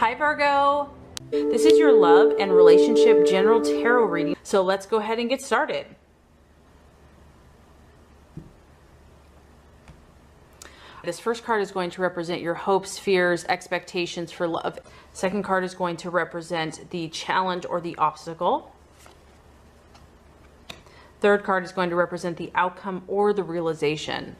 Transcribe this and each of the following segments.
Hi Virgo! This is your love and relationship general tarot reading. So let's go ahead and get started. This first card is going to represent your hopes, fears, expectations for love. Second card is going to represent the challenge or the obstacle. Third card is going to represent the outcome or the realization.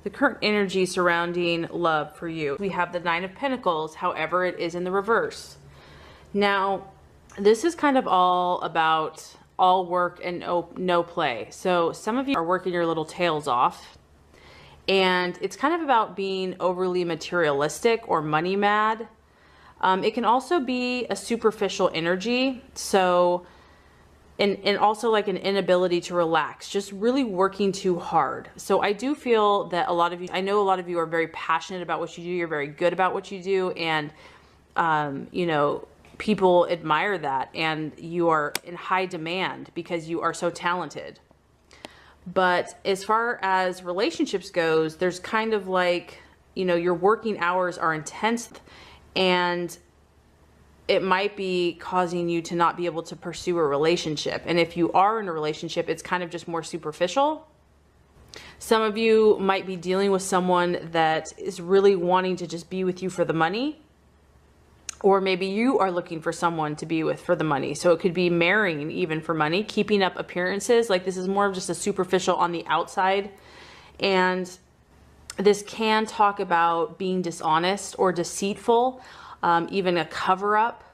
The current energy surrounding love for you. We have the Nine of Pentacles, however it is in the reverse. Now, this is kind of all about all work and no play. So some of you are working your little tails off, and it's kind of about being overly materialistic or money mad. It can also be a superficial energy. So and also like an inability to relax, just really working too hard. So I do feel that a lot of you, I know a lot of you are very passionate about what you do. You're very good about what you do. And, you know, people admire that, and you are in high demand because you are so talented. But as far as relationships goes, there's kind of like, you know, your working hours are intense, and it might be causing you to not be able to pursue a relationship. And if you are in a relationship, it's kind of just more superficial. Some of you might be dealing with someone that is really wanting to just be with you for the money. Or maybe you are looking for someone to be with for the money. So it could be marrying even for money, keeping up appearances. Like this is more of just a superficial on the outside. And this can talk about being dishonest or deceitful. Even a cover-up,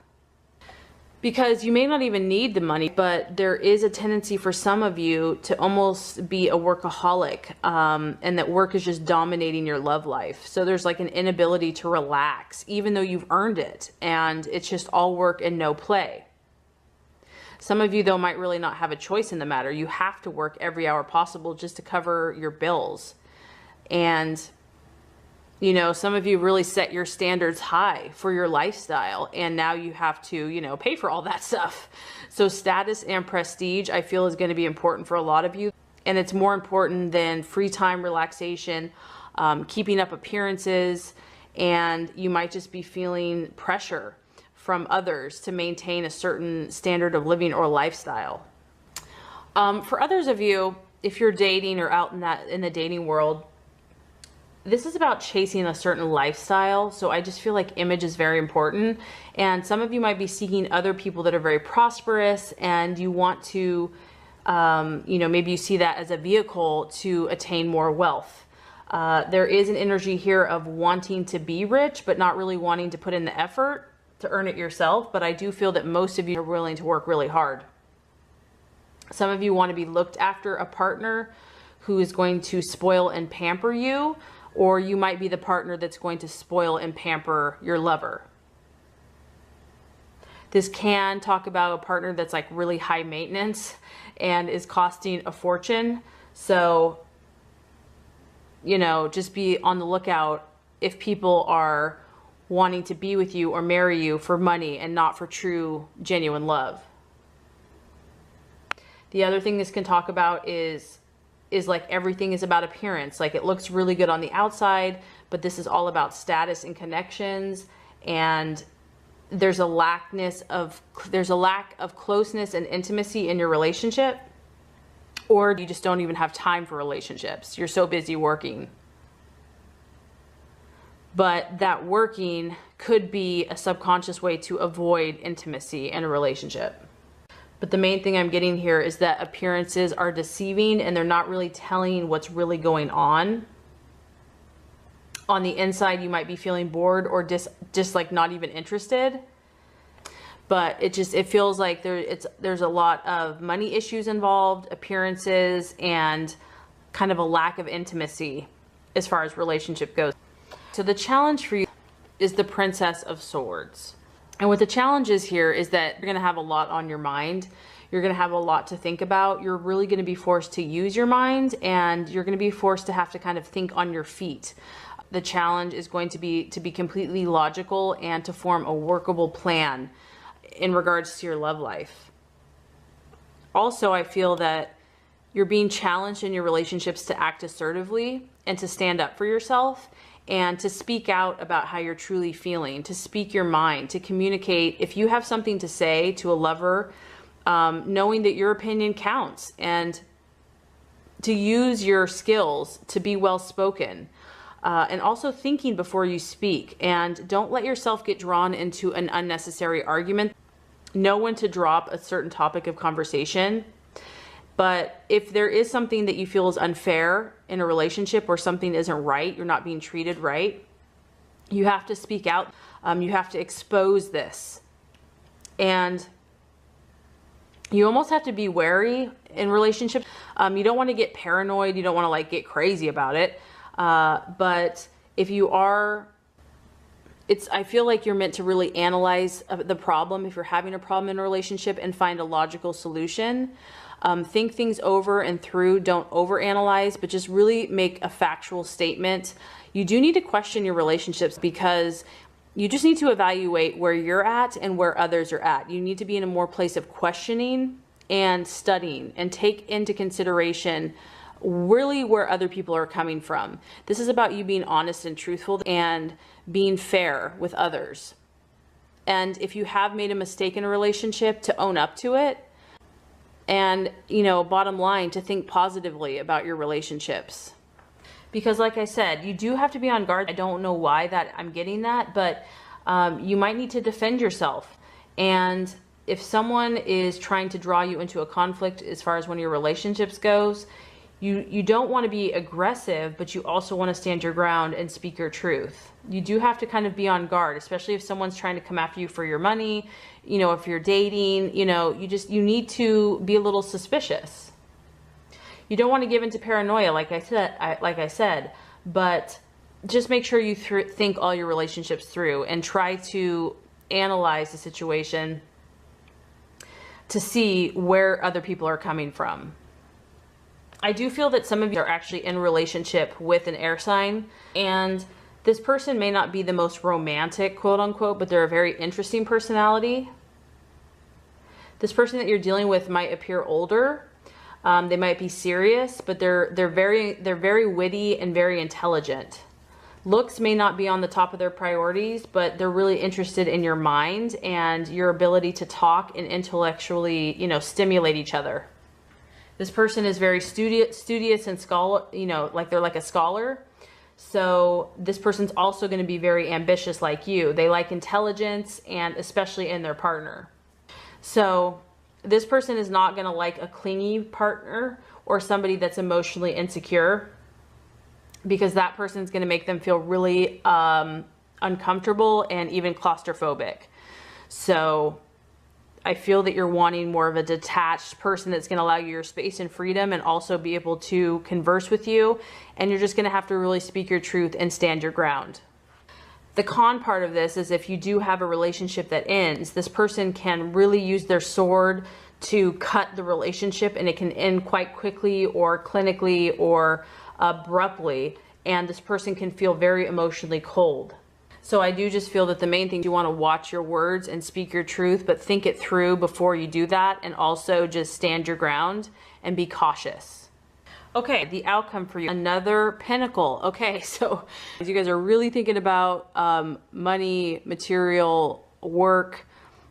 because you may not even need the money, but there is a tendency for some of you to almost be a workaholic, and that work is just dominating your love life. So there's like an inability to relax, even though you've earned it, and it's just all work and no play. Some of you, though, might really not have a choice in the matter. You have to work every hour possible just to cover your bills. And you know, some of you really set your standards high for your lifestyle, and now you have to, you know, pay for all that stuff. So status and prestige, I feel, is going to be important for a lot of you. And it's more important than free time, relaxation, keeping up appearances. And you might just be feeling pressure from others to maintain a certain standard of living or lifestyle. For others of you, if you're dating or out in the dating world, this is about chasing a certain lifestyle. So I just feel like image is very important. And some of you might be seeking other people that are very prosperous, and you want to, you know, maybe you see that as a vehicle to attain more wealth. There is an energy here of wanting to be rich, but not really wanting to put in the effort to earn it yourself. But I do feel that most of you are willing to work really hard. Some of you want to be looked after a partner who is going to spoil and pamper you. Or you might be the partner that's going to spoil and pamper your lover. This can talk about a partner that's like really high maintenance and is costing a fortune. So, you know, just be on the lookout if people are wanting to be with you or marry you for money and not for true, genuine love. The other thing this can talk about is like everything is about appearance. Like it looks really good on the outside, but this is all about status and connections. And there's a lack of closeness and intimacy in your relationship, or you just don't even have time for relationships. You're so busy working. But that working could be a subconscious way to avoid intimacy in a relationship. But the main thing I'm getting here is that appearances are deceiving, and they're not really telling what's really going on. On the inside, you might be feeling bored or just like not even interested. But it feels like there's a lot of money issues involved, appearances, and kind of a lack of intimacy as far as relationship goes. So the challenge for you is the Princess of Swords. And what the challenge is here is that you're going to have a lot on your mind. You're going to have a lot to think about. You're really going to be forced to use your mind, and you're going to be forced to have to kind of think on your feet. The challenge is going to be completely logical and to form a workable plan in regards to your love life. Also, I feel that you're being challenged in your relationships to act assertively and to stand up for yourself. and to speak out about how you're truly feeling, to speak your mind, to communicate. If you have something to say to a lover, knowing that your opinion counts, and to use your skills to be well spoken, and also thinking before you speak. And don't let yourself get drawn into an unnecessary argument. Know when to drop a certain topic of conversation. But if there is something that you feel is unfair in a relationship, or something isn't right, you're not being treated right, you have to speak out. You have to expose this. And you almost have to be wary in relationships. You don't want to get paranoid. You don't want to like get crazy about it. But if you are, I feel like you're meant to really analyze the problem if you're having a problem in a relationship and find a logical solution. Think things over and through. Don't overanalyze, but just really make a factual statement. You do need to question your relationships, because you just need to evaluate where you're at and where others are at. You need to be in a more place of questioning and studying, and take into consideration really where other people are coming from. This is about you being honest and truthful and being fair with others. And if you have made a mistake in a relationship, to own up to it. And, bottom line, to think positively about your relationships. Because like I said, you do have to be on guard. I don't know why that I'm getting that, but you might need to defend yourself. And if someone is trying to draw you into a conflict as far as one of your relationships goes, you don't want to be aggressive, but you also want to stand your ground and speak your truth. You do have to kind of be on guard, especially if someone's trying to come after you for your money. If you're dating, you need to be a little suspicious. You don't want to give into paranoia, like I said, but just make sure you think all your relationships through and try to analyze the situation to see where other people are coming from. I do feel that some of you are actually in a relationship with an air sign, and this person may not be the most romantic, quote unquote, but they're a very interesting personality. This person that you're dealing with might appear older. They might be serious, but they're very witty and very intelligent. Looks may not be on the top of their priorities, but they're really interested in your mind and your ability to talk and intellectually, stimulate each other. This person is very studious and scholar, like they're like a scholar. So this person's also going to be very ambitious like you. They like intelligence, and especially in their partner. So this person is not going to like a clingy partner or somebody that's emotionally insecure, because that person's going to make them feel really uncomfortable and even claustrophobic. So I feel that you're wanting more of a detached person that's going to allow you your space and freedom, and also be able to converse with you. And you're just going to have to really speak your truth and stand your ground. The con part of this is if you do have a relationship that ends, this person can really use their sword to cut the relationship, and it can end quite quickly or clinically or abruptly. And this person can feel very emotionally cold. So I do just feel that the main thing, you want to watch your words and speak your truth, but think it through before you do that. And also just stand your ground and be cautious. Okay, the outcome for you, another pentacle. Okay, so you guys are really thinking about money, material, work.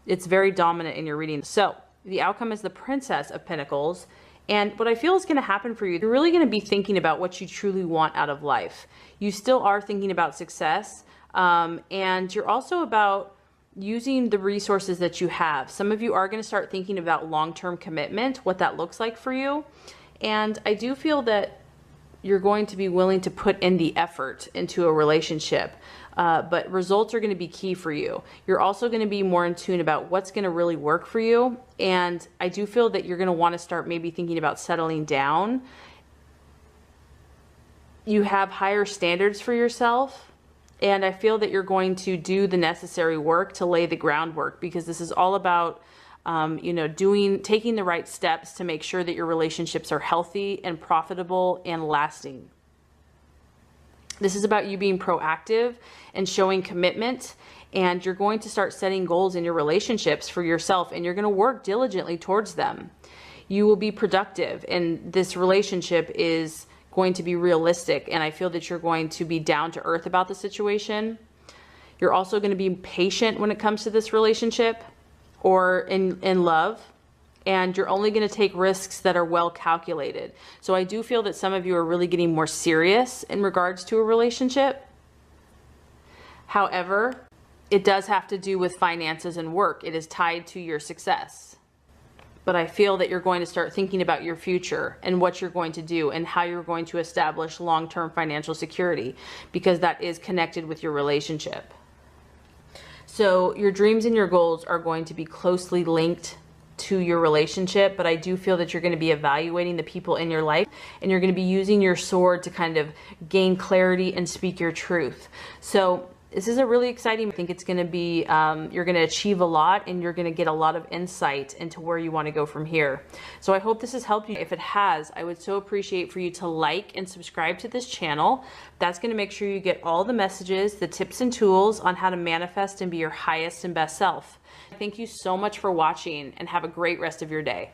It's very dominant in your reading. So the outcome is the Princess of Pentacles. And what I feel is going to happen for you, you're really going to be thinking about what you truly want out of life. You still are thinking about success. And you're also about using the resources that you have. Some of you are going to start thinking about long-term commitment, what that looks like for you. And I do feel that you're going to be willing to put in the effort into a relationship, but results are going to be key for you. You're also going to be more in tune about what's going to really work for you. And I do feel that you're going to want to start maybe thinking about settling down. You have higher standards for yourself. And I feel that you're going to do the necessary work to lay the groundwork, because this is all about, taking the right steps to make sure that your relationships are healthy and profitable and lasting. This is about you being proactive and showing commitment, and you're going to start setting goals in your relationships for yourself, and you're going to work diligently towards them. You will be productive, and this relationship is going to be realistic, and I feel that you're going to be down to earth about the situation. You're also going to be patient when it comes to this relationship or in love, and you're only going to take risks that are well calculated. So I do feel that some of you are really getting more serious in regards to a relationship. However, it does have to do with finances and work. It is tied to your success. But I feel that you're going to start thinking about your future and what you're going to do and how you're going to establish long-term financial security, because that is connected with your relationship. So your dreams and your goals are going to be closely linked to your relationship, but I do feel that you're going to be evaluating the people in your life, and you're going to be using your sword to kind of gain clarity and speak your truth. So this is a really exciting, I think it's going to be, you're going to achieve a lot, and you're going to get a lot of insight into where you want to go from here. So I hope this has helped you. If it has, I would so appreciate for you to like and subscribe to this channel. That's going to make sure you get all the messages, the tips and tools on how to manifest and be your highest and best self. Thank you so much for watching, and have a great rest of your day.